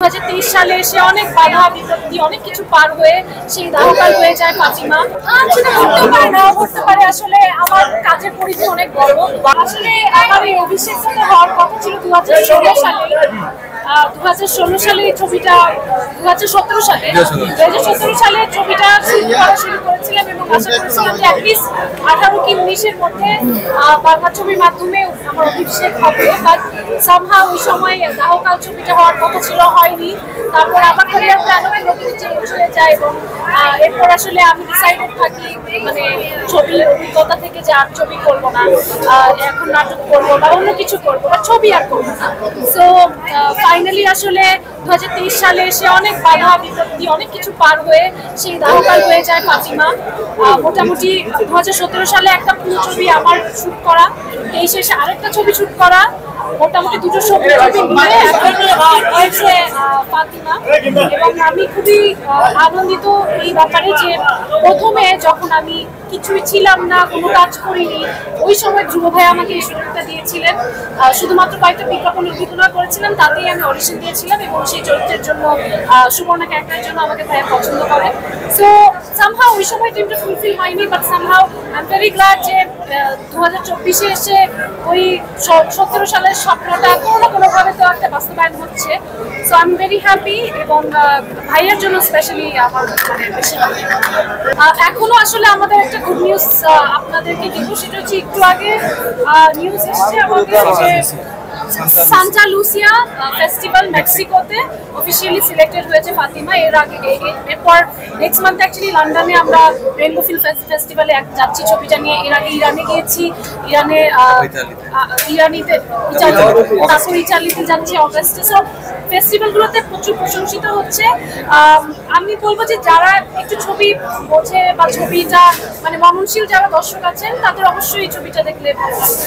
2023 সালে এসে অনেক বাধা বিপত্তি অনেক কিছু পার হয়ে সেই দাহকাল হয়ে যায় ফাতিমা। সেটা হতে পারে নাও হতে পারে, আসলে আমার কাজের পরিধি অনেক বড়। আসলে আমার এই অভিষেকটা হওয়ার কথা ছিল 2016 সালে। 2016 সালে এই ছবিটা 2017 সালে ছবিটা শুরু করেছিলাম এবং আশা করেছিলাম যে অ্যাটলিস্ট 18 কি 19-এর মধ্যে বাংলা ছবির মাধ্যমে আমার অভিষেক হবে। বাট সামহাউ ওই সময় দাহকাল ছবিটা হওয়ার কথা ছিল, হয়নি। তারপর আমার ক্যারিয়ার প্ল্যান নতুন চেঞ্জ হয়ে যায় এবং এরপর আসলে আমি ডিসাইডেড থাকি মানে ছবি অভিজ্ঞতা থেকে যে আর ছবি করবো না, এখন নাটক করবো বা অন্য কিছু করবো বা ছবি আর করবো না। সো ফাইনালি আসলে 2023 সালে এসে অনেক বাধা বিপত্তি অনেক কিছু পার হয়ে সেই দাহকাল হয়ে যায় ফাতিমা। মোটামুটি 2017 সালে একটা পুরো ছবি আমার শুট করা, এই শেষে আরেকটা ছবি শুট করা, মোটামুটি দুটো ছবি মিলে হয়েছে ফাতিমা। এবং আমি খুবই আনন্দিত এই ব্যাপারে যে প্রথমে যখন আমি কিছুই ছিলাম না, কোনো কাজ করিনি, ওই সময় ধ্রুব ভাই আমাকে এই সুযোগটা দিয়েছিলেন। শুধুমাত্র কয়েকটা বিজ্ঞাপনে অভিনয় করেছিলাম, তাতেই আমি অডিশন দিয়েছিলাম এবং সেই চরিত্রের জন্য সুবর্ণা ক্যারেক্টারের জন্য আমাকে ভাইয়া পছন্দ করেন। সো সামহাউ ওই সময় টিমটা ফুলফিল হয়নি, but somehow I am very glad যে 2024-এ এসে ওই 17 সালের স্বপ্নটা কোনো না কোনোভাবে তো একটা বাস্তবায়ন হচ্ছে। So I am very happy এবং ভাইয়ার জন্য স্পেশালি আমার বেশি এখনো আসলে আমাদের একটা গুড নিউজ আপনাদেরকে দিব, সেটা হচ্ছে একটু আগে নিউজ এসছে আমাদের যে সান্টা লুসিয়া ফেস্টিভ্যাল মেক্সিকোতে অফিসিয়ালি সিলেক্টেড হয়েছে ফাতিমা। এর আগে এরপর নেক্সট মান্থ অ্যাকচুয়ালি লন্ডনে আমরা রেইনবো ফিল্ম ফেস্টিভ্যালে যাচ্ছি ছবিটা নিয়ে। এর আগে ইরানে গিয়েছি, ইটালিতে যাচ্ছি অগাস্টে। সব ফেস্টিভ্যালগুলোতে প্রচুর প্রশংসিত হচ্ছে। আমি বলবো যে যারা একটু ছবি বোঝে বা ছবিটা মানে মননশীল যারা দর্শক আছেন তাদের অবশ্যই এই ছবিটা দেখলে ভালো লাগবে।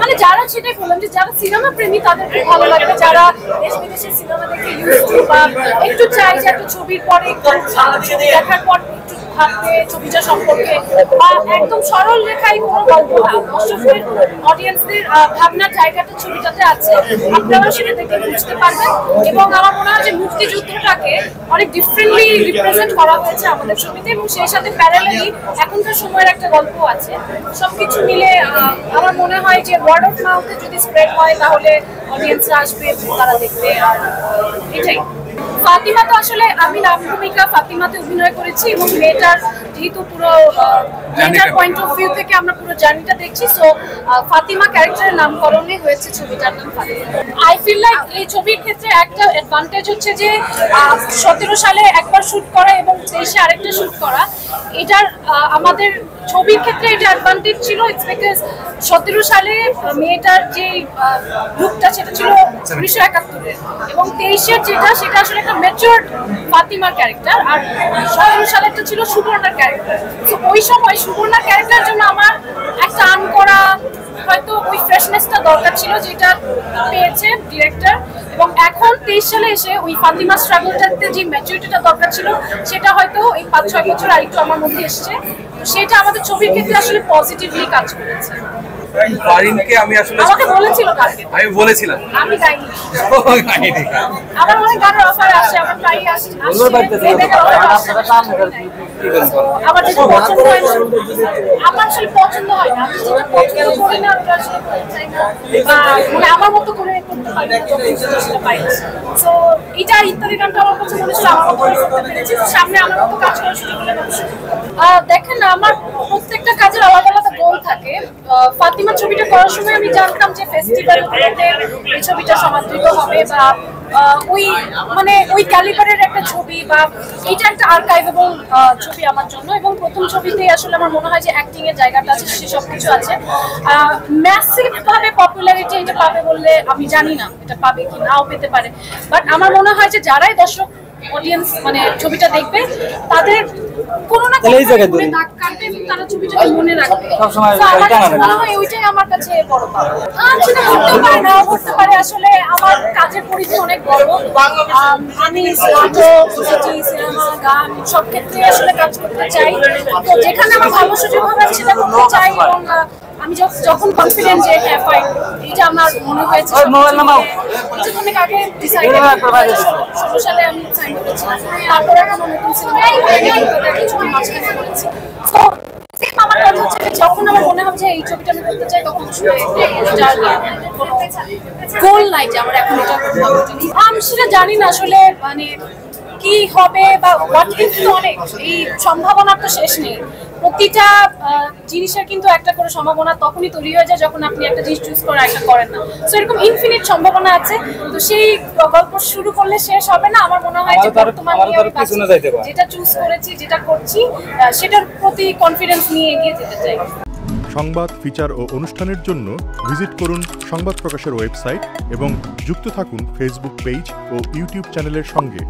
মানে যারা সেটাই বললাম যে যারা সিনেমা প্রেমী তাদের খুব ভালো লাগবে, যারা দেশ বিদেশের সিনেমা দেখে ইউজ বা একটু চাই যে একটা ছবির পরে একটু দেখার পর একটু ভাবতে ছবিটা সম্পর্কে বা একদম সরল রেখায় কোনো গল্প দর্শকদের অডিয়েন্সদের ভাবনার জায়গাটা ছবিটাতে আছে, আপনারাও সেটা দেখে বুঝতে পারবেন। এবং আমার মনে হয় যে মুক্তিযুদ্ধটাকে অনেক ডিফারেন্টলি রিপ্রেজেন্ট করা হয়েছে আমাদের ছবিতে এবং সেই সাথে প্যারালালি এখনকার সময়ের একটা গল্প আছে। সবকিছু মিলে আমার মনে হয় যে ওয়ার্ড অফ মাউথে যদি স্প্রেড হয় তাহলে অডিয়েন্সরা আসবে, তারা দেখবে। আর এটাই ফাতিমা তো আসলে আমি নাম ভূমিকা ফাতিমাতে অভিনয় করেছি এবং মেয়েটার যেহেতু পুরো মেয়েটার পয়েন্ট অফ ভিউ থেকে আমরা পুরো জার্নিটা দেখছি। সো ফাতিমা ক্যারেক্টারের নামকরণে হয়েছে ছবিটার নাম ফাতিমা। আই ফিল লাইক এই ছবির ক্ষেত্রে একটা অ্যাডভান্টেজ হচ্ছে যে 17 সালে একবার শুট করা এবং 23-এ আরেকটা শুট করা, এটার আমাদের ছবির ক্ষেত্রে এটা অ্যাডভান্টেজ ছিল। ইটস বিকজ 17 সালে মেয়েটার যে লুকটা সেটা ছিল 1971-এর এবং 23-এর যেটা সেটা আসলে একটা ম্যাচিউরড ফাতিমার ক্যারেক্টার, আর 17 সালেরটা ছিল সুবর্ণার ক্যারেক্টার। তো ওই সময় সুবর্ণার ক্যারেক্টারের জন্য আমার একটা আন করা হয়তো ওই ফ্রেশনেসটা দরকার ছিল, যেটা পেয়েছে ডিরেক্টর। এবং এখন 23 সালে এসে ওই ফাতিমা স্ট্রাগলটাতে যে ম্যাচুরিটিটা দরকার ছিল সেটা হয়তো এই 5-6 বছর আরেকটু আমার মধ্যে এসছে। তো সেটা আমাদের ছবির ক্ষেত্রে আসলে পজিটিভলি কাজ করেছে। ফারিনকে আমি আসলে আমাকে বলেছিল কালকে, আমি বলেছিলাম আমি গাইনি। আমার অনেক গানের অফার আসে, আমার প্রায়ই আসে। আমার যেটা পছন্দ হয় না, আমার আসলে পছন্দ হয় না, আমি যেটা পছন্দ করি না ওটা আসলে করতে চাই না বা মানে আমার মতো করে করতে পারি না, সেটা পাই না। সো এটা ইত্যাদি গানটা আমার কাছে মনে হচ্ছে আমার মতো করে করতে পেরেছি। সামনে আমার মতো কাজ করার সুযোগ হলে দেখেন আমার প্রত্যেকটা কাজের আলাদা আলাদা গোল থাকে। ফাতিমা ছবিটা করার সময় আমি জানতাম যে ফেস্টিভ্যালগুলোতে এই ছবিটা সমাদৃত হবে বা ওই মানে ওই ক্যালিবারের একটা ছবি বা এইটা একটা আর্কাইভেবল ছবি আমার জন্য। এবং প্রথম ছবিতেই আসলে আমার মনে হয় যে অ্যাক্টিং এর জায়গাটা আছে, সে সব কিছু আছে। ম্যাসিভ ভাবে পপুলারিটি এটা পাবে বললে আমি জানি না, এটা পাবে কি নাও পেতে পারে। বাট আমার মনে হয় যে যারাই দর্শক অডিয়েন্স মানে ছবিটা দেখবে তাদের কোনো না কোনো ভাবে দাগ কাটবে এবং তারা ছবিটাকে মনে রাখবে। আমার কাছে মনে হয় ওইটাই আমার কাছে বড় পাওয়া। সেটা হতে পারে নাও হতে পারে, আসলে আমার কাজের পরিধি অনেক বড়। আমি নাটক, সিনেমা, গান সব ক্ষেত্রে আসলে কাজ করতে চাই। তো যেখানে আমার ভালো সুযোগ হবে সেটা করতে চাই এবং আমি যখন কনফিডেন্ট যে হ্যাঁ ফাইন, এটা আমার মনে হয়েছে অনেক আগে ডিসাইড 16 সালে আমি সাইন করেছি, তারপরে কোনো নতুন সিনেমা কিছু মাঝখানে করেছি। তো আমার কথা হচ্ছে যখন আমার মনে হবে যে এই ছবিটা আমি করতে চাই, তখন গোল নাই যে আমার এখন এটা আমি সেটা জানি না আসলে, মানে কি হবে বা হোয়াট ইফ, তো অনেক এই সম্ভাবনার তো শেষ নেই। প্রতিটা জিনিসের কিন্তু একটা করে সম্ভাবনা তখনই তৈরি হয়ে যায় যখন আপনি একটা জিনিস চুজ করে একটা করেন না। সো এরকম ইনফিনিট সম্ভাবনা আছে। তো সেই গল্প শুরু করলে শেষ হবে না। আমার মনে হয় যে বর্তমানে যেটা চুজ করেছি, যেটা করছি, সেটার প্রতি কনফিডেন্স নিয়ে এগিয়ে যেতে চাই। সংবাদ, ফিচার ও অনুষ্ঠানের জন্য ভিজিট করুন সংবাদ প্রকাশের ওয়েবসাইট এবং যুক্ত থাকুন ফেসবুক পেজ ও ইউটিউব চ্যানেলের সঙ্গে।